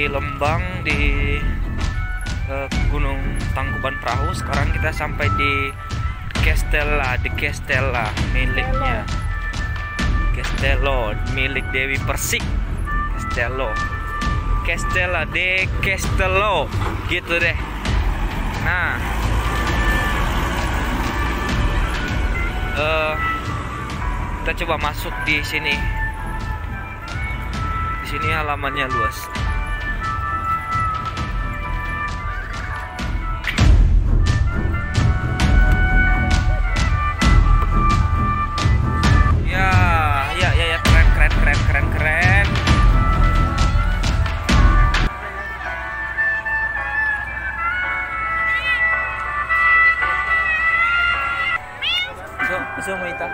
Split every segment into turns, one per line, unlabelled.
dari Lembang di Gunung Tangkuban Perahu. Sekarang kita sampai di Castello miliknya Castello, milik Dewi Persik. Castello gitu deh. Nah, kita coba masuk di sini. Di sini halamannya luas. Ya, keren. So mo ita.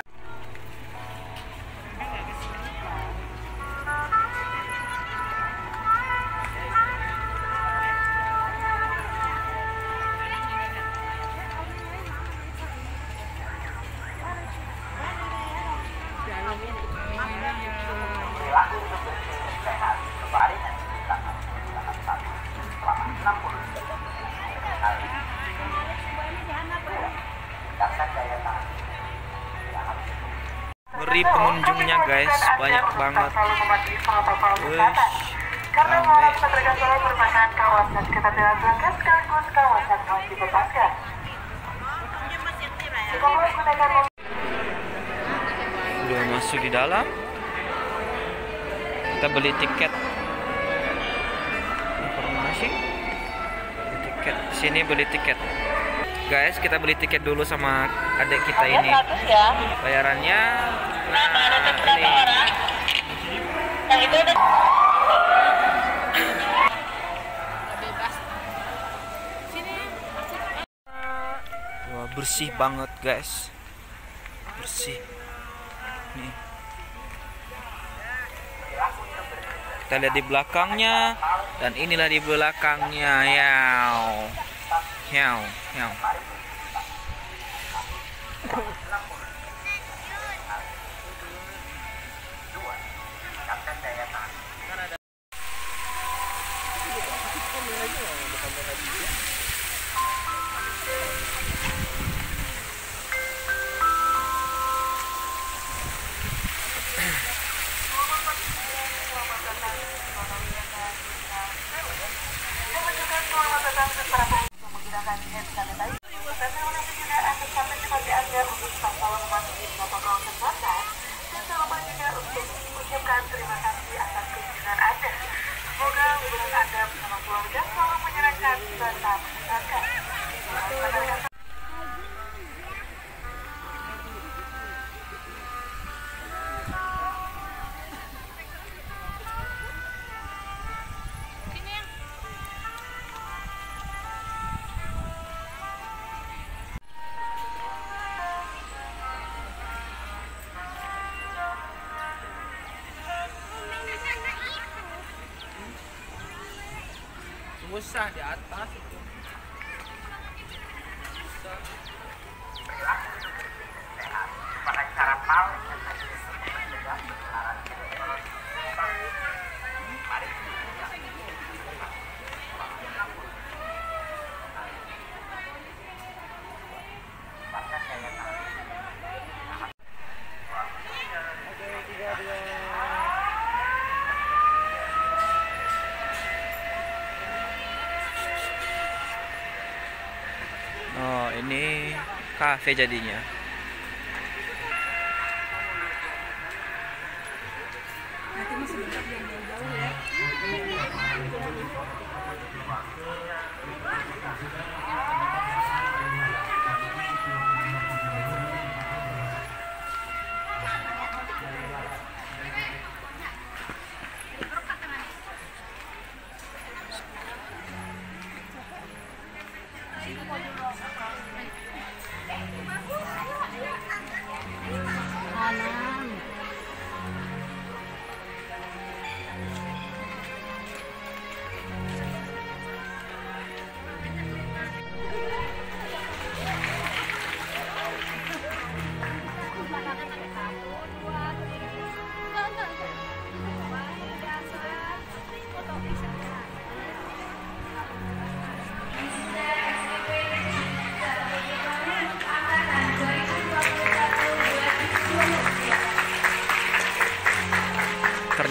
Ngeri pengunjungnya guys, banyak banget.
Karena kawasan Regasolo merupakan kawasan ketatilan Bangka sekaligus kawasan masih tetangga.
Udah masuk di dalam. Kita beli tiket. Informasi. Beli tiket. Sini beli tiket. Guys, kita beli tiket dulu sama adik kita ini. Bayarannya ini. Wah, bersih banget guys. Bersih. Nih. Kita lihat di belakangnya, dan inilah di belakangnya. Yaw.
Terima kasih atas kunjungan Anda. Semoga liburan Anda bersama keluarga selalu menyenangkan serta menyenangkan.
Usah di atas itu.
Pakai cara paling
Oh, ini kafe jadinya.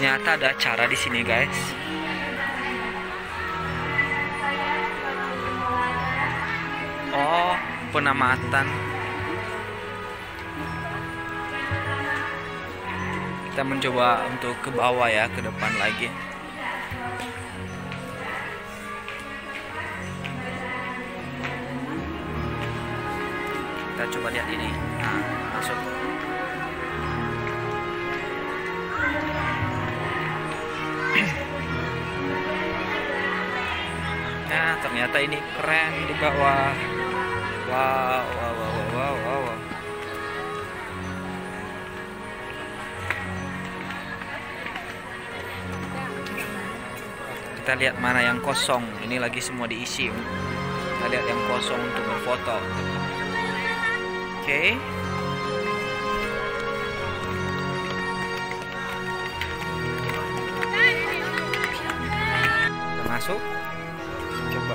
ternyata ada acara di sini, guys. Oh, penamatan. Kita mencoba untuk ke bawah ya, ke depan lagi. Kita coba lihat ini. Nah, masuk. Nah, ternyata ini keren di bawah. Wow, wow, wow, wow, wow, wow. Kita lihat mana yang kosong. Ini lagi semua diisi. Kita lihat yang kosong untuk berfoto. Oke. Kita masuk. Coba.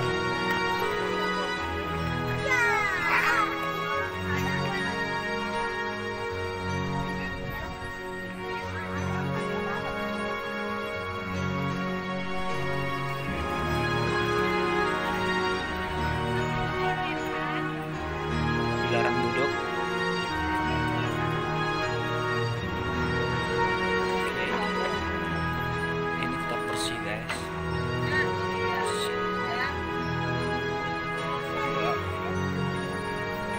Dilarang duduk. Oke. Ini tetap bersih, guys.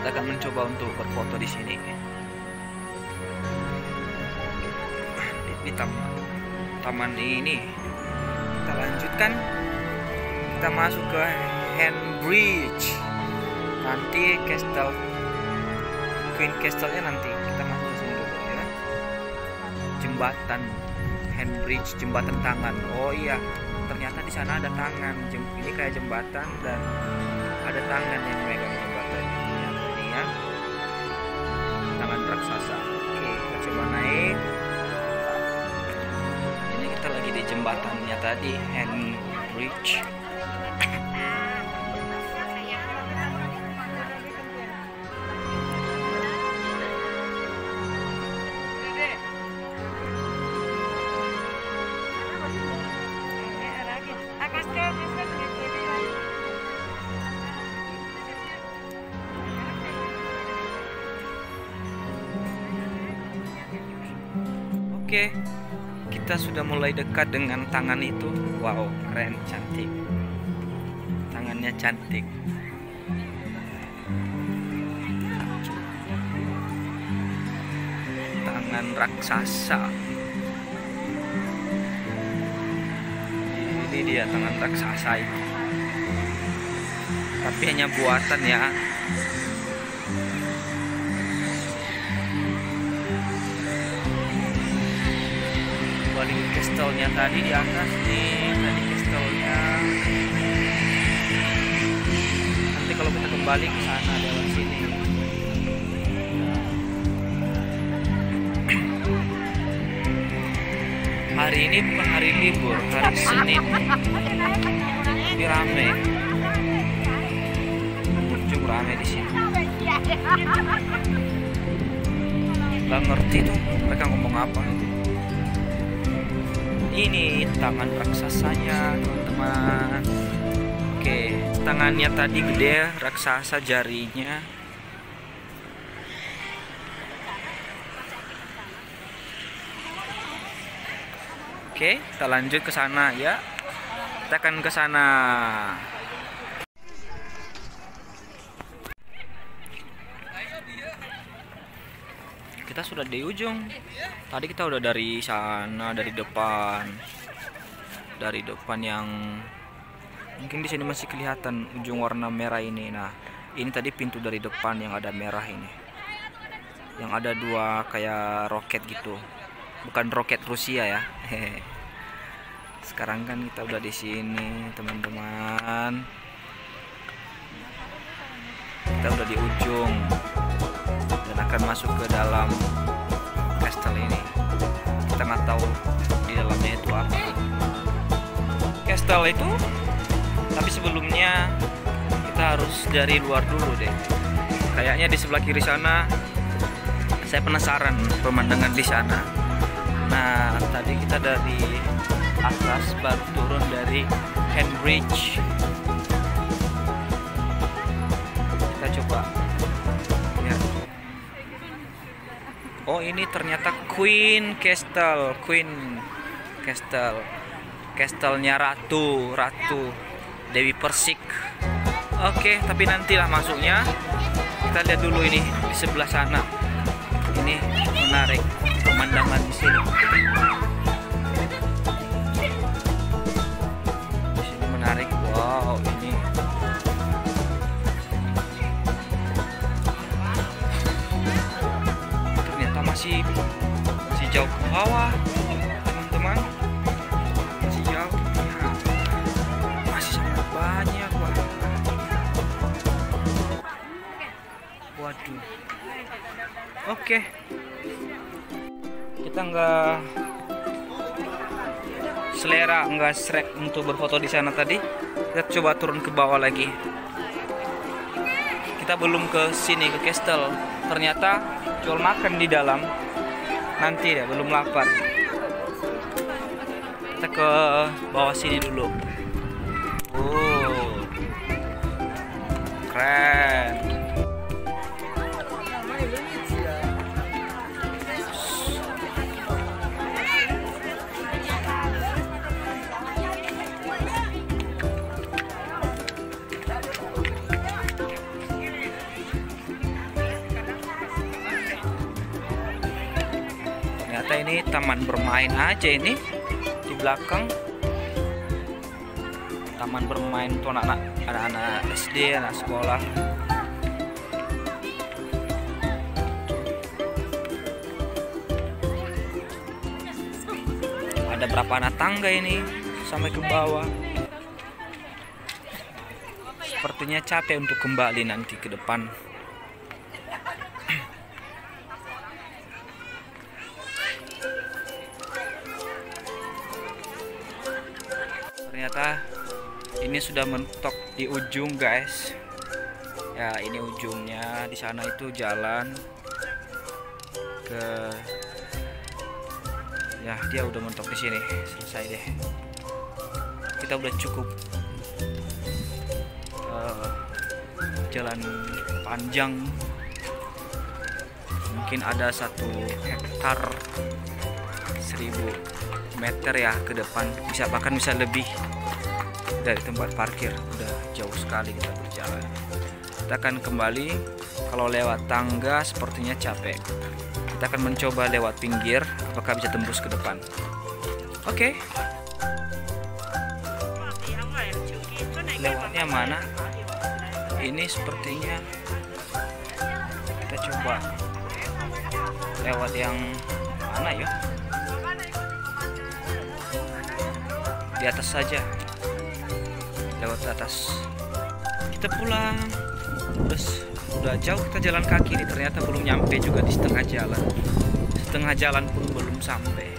Kita akan mencoba untuk berfoto di sini. Di taman ini. Kita lanjutkan. Kita masuk ke Handbridge. Nanti Queen Castle-nya nanti kita masuk ke sini dulu ya. Jembatan Handbridge, jembatan tangan. Oh iya, ternyata di sana ada tangan. Ini kayak jembatan dan ada tangan yang megang jembatan ini ya. Tangan raksasa. Oke, kita coba naik. Ini kita lagi di jembatannya tadi, Handbridge. Oke, kita sudah mulai dekat dengan tangan itu. Wow, keren, cantik. Tangannya cantik. Tangan raksasa. Ini dia tangan raksasa itu. Tapi hanya buatan ya. Balik castle-nya tadi di atas nih, tadi castle-nya. Nanti kalau kita kembali ke sana lewat sini. Hari ini bukan hari libur, hari Senin. Ini rame. Pengunjung rame di sini. Gak ngerti tuh mereka ngomong apa. Ini tangan raksasanya, teman-teman. Oke, tangannya tadi gede, raksasa jarinya. Oke, kita lanjut ke sana ya. Kita akan ke sana. Kita sudah di ujung. Tadi kita udah dari sana, dari depan yang mungkin di sini masih kelihatan ujung warna merah ini. Nah, ini tadi pintu dari depan yang ada merah ini. Yang ada dua kayak roket gitu. Bukan roket Rusia ya. Sekarang kan kita udah di sini, teman-teman. Kita udah di ujung dan akan masuk ke dalam castle ini. Kita nggak tahu di dalamnya itu apa. Castle itu, tapi sebelumnya kita harus dari luar dulu deh. Kayaknya di sebelah kiri sana, saya penasaran pemandangan di sana. Nah, tadi kita dari atas baru turun dari Handbridge. Kita coba lihat. Oh, ini ternyata Queen Castle, Castle-nya Ratu Dewi Persik. Oke, tapi nantilah masuknya. Kita lihat dulu ini di sebelah sana. Ini menarik pemandangan di sini. Di sini menarik. Wow, ini ternyata masih jauh ke bawah, teman-teman. Masih jauh. Ya, masih sangat banyak, wah. Waduh. Oke. Kita nggak selera, nggak srek untuk berfoto di sana tadi. Kita coba turun ke bawah lagi. Kita belum ke sini, ke Castle. Ternyata jual makan di dalam. Nanti deh, belum lapar. Kita ke bawah sini dulu. Oh, keren. Ternyata ini taman bermain aja ini di belakang. Taman bermain untuk anak-anak SD, anak sekolah. Ada berapa anak tangga ini sampai ke bawah. Sepertinya capek untuk kembali nanti ke depan. Ternyata ini sudah mentok di ujung, guys. Ya, ini ujungnya. Di sana itu jalan ke, ya, dia udah mentok di sini. Selesai deh. Kita udah cukup jalan panjang. Mungkin ada 1 hektar 1000 meter ya ke depan, bahkan bisa lebih dari tempat parkir. Udah jauh sekali kita berjalan. Kita akan kembali. Kalau lewat tangga sepertinya capek. Kita akan mencoba lewat pinggir, apakah bisa tembus ke depan. Oke. Lewatnya mana? Ini sepertinya kita coba lewat yang mana ya? Di atas saja, lewat atas. Kita pulang. Udah jauh kita jalan kaki ini, ternyata belum nyampe juga di setengah jalan pun belum sampai.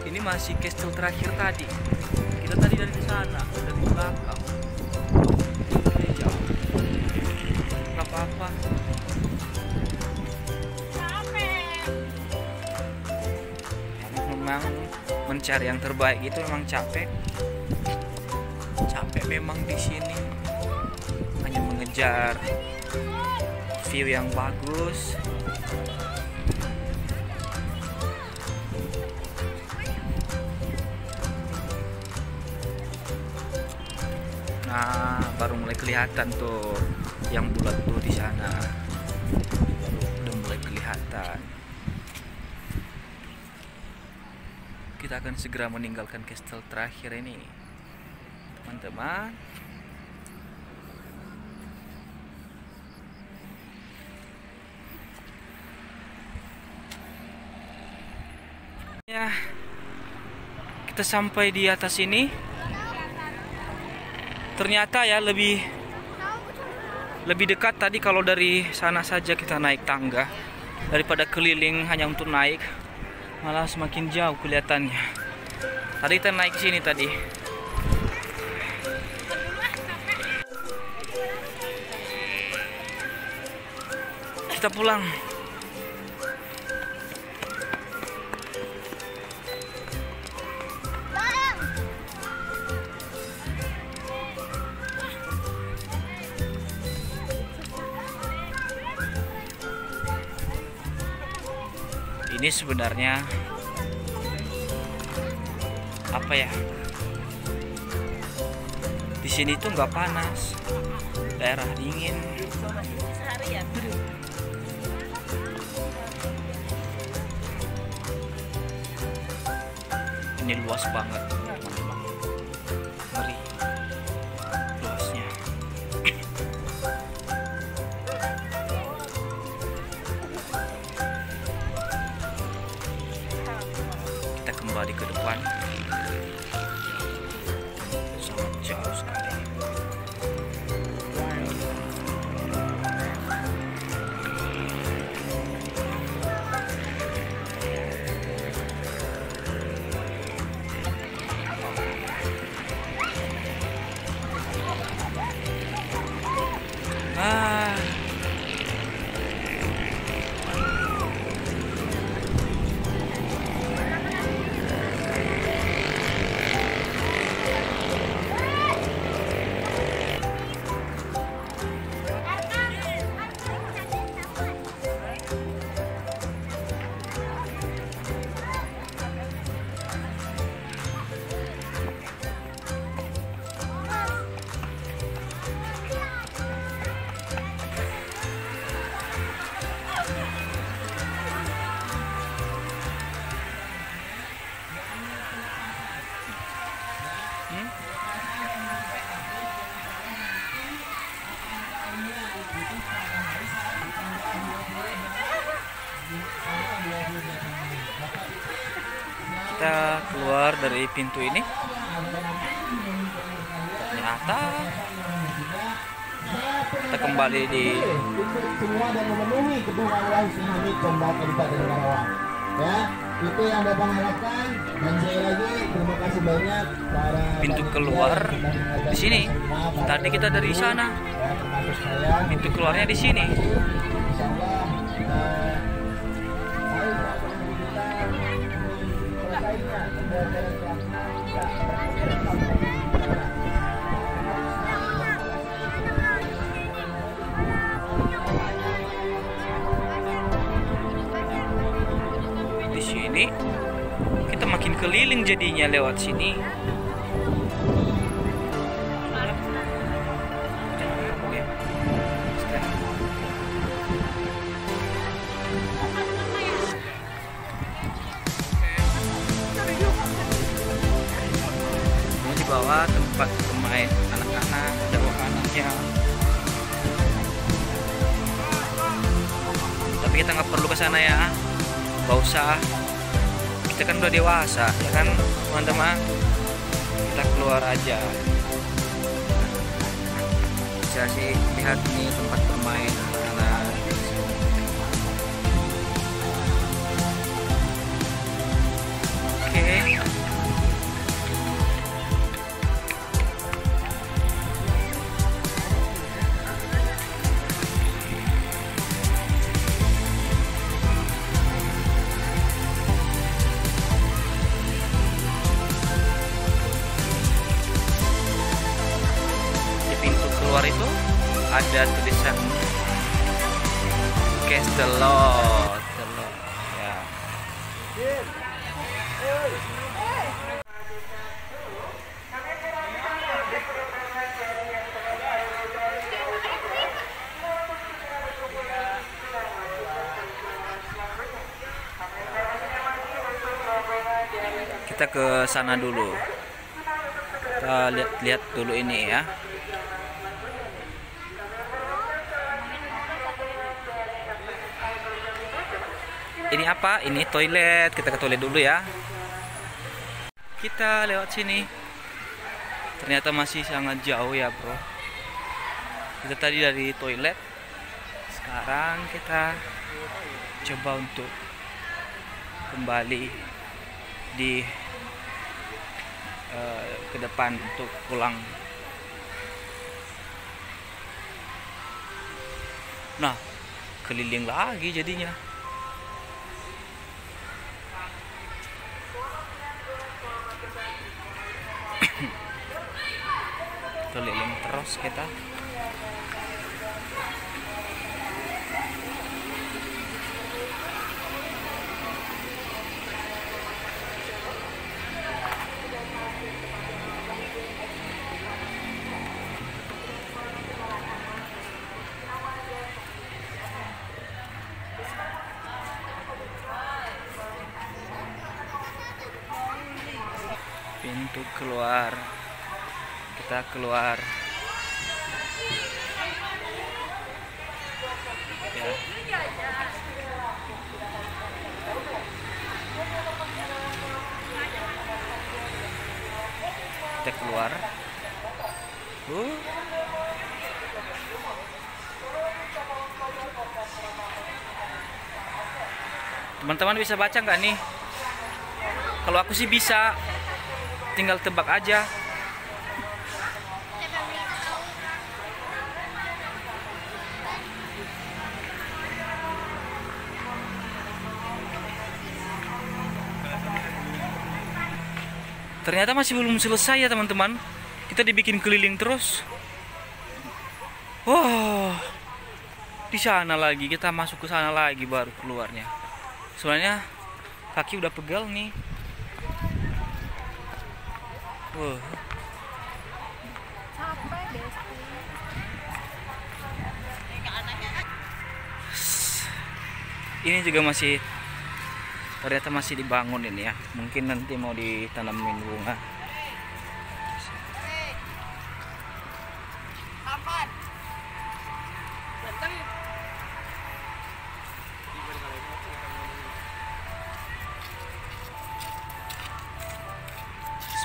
Ini masih Castle terakhir tadi. Kita tadi dari sana, dari belakang. Ini jauh. Gak apa-apa. Memang mencari yang terbaik itu memang capek memang di sini. Hanya mengejar view yang bagus. Nah, baru mulai kelihatan tuh yang bulat tuh di sana. Udah mulai kelihatan. Kita akan segera meninggalkan Castle terakhir ini, teman-teman. Ya, kita sampai di atas ini. Ternyata ya lebih dekat tadi kalau dari sana saja kita naik tangga daripada keliling hanya untuk naik. Malah semakin jauh kelihatannya. Tadi kita naik sini tadi. Kita pulang. Ini sebenarnya apa ya? Di sini tuh nggak panas, daerah dingin. Ini luas banget, ngeri luasnya. Kita kembali ke depan, sangat jauh sekali. Kita keluar dari pintu ini, ternyata kita kembali di
semua dan memenuhi kebutuhan Wahyu Hamid Pembat Kabupaten Karawang. Ya, itu yang Bapak harapkan. Dan saya lagi terima kasih banyak para
pintu keluar di sini. Tadi kita dari sana. Pintu keluarnya di sini. Di sini kita makin keliling jadinya lewat sini. Ini di bawah tempat bermain anak-anak, ada wahananya. Tapi kita nggak perlu ke sana ya. Gak usah, kita kan udah dewasa ya kan teman-teman, kita keluar aja. Bisa sih lihat nih tempat bermain anak-anak. Oke. Keluar itu ada tulisan Castelot ya. Kita ke sana dulu, kita lihat dulu ini ya. Ini apa? Ini toilet. Kita ke toilet dulu ya. Kita lewat sini. Ternyata masih sangat jauh ya, bro. Kita tadi dari toilet. Sekarang kita coba untuk kembali di ke depan untuk pulang. Nah, keliling lagi jadinya. Keliling terus kita. untuk keluar. Kita keluar. Ya. Kita keluar. Teman-teman bisa baca nggak nih? Kalau aku sih bisa, tinggal tebak aja. Ternyata masih belum selesai ya teman-teman. Kita dibikin keliling terus. Wah, di sana lagi, kita masuk ke sana lagi baru keluarnya. Soalnya kaki udah pegal nih. Wah. Ini juga masih, ternyata masih dibangun ini ya. Mungkin nanti mau ditanamin bunga.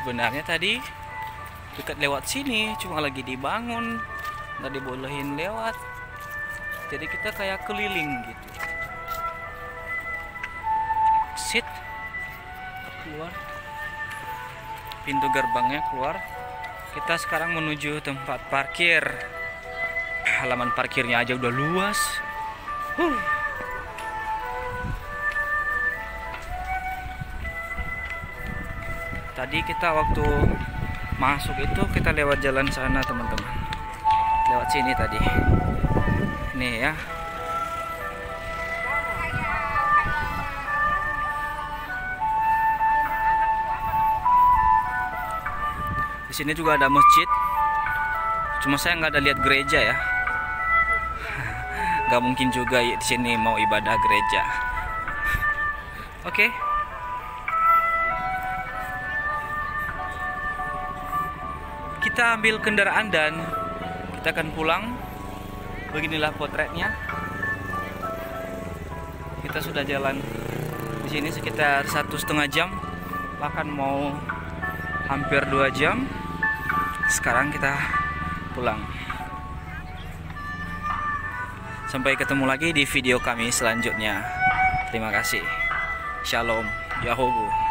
Sebenarnya tadi dekat lewat sini, cuma lagi dibangun, nggak dibolehin lewat. Jadi kita kayak keliling gitu. Exit, keluar, pintu gerbangnya keluar. Kita sekarang menuju tempat parkir. Halaman parkirnya aja udah luas. Tadi kita waktu masuk itu kita lewat jalan sana teman-teman. Lewat sini tadi. Nih ya. Di sini juga ada masjid. Cuma saya nggak ada lihat gereja ya. Gak mungkin juga di sini mau ibadah gereja. Oke. Kita ambil kendaraan dan kita akan pulang. Beginilah potretnya. Kita sudah jalan di sini sekitar 1,5 jam, bahkan mau hampir 2 jam. Sekarang kita pulang. Sampai ketemu lagi di video kami selanjutnya. Terima kasih. Shalom. Yahobu.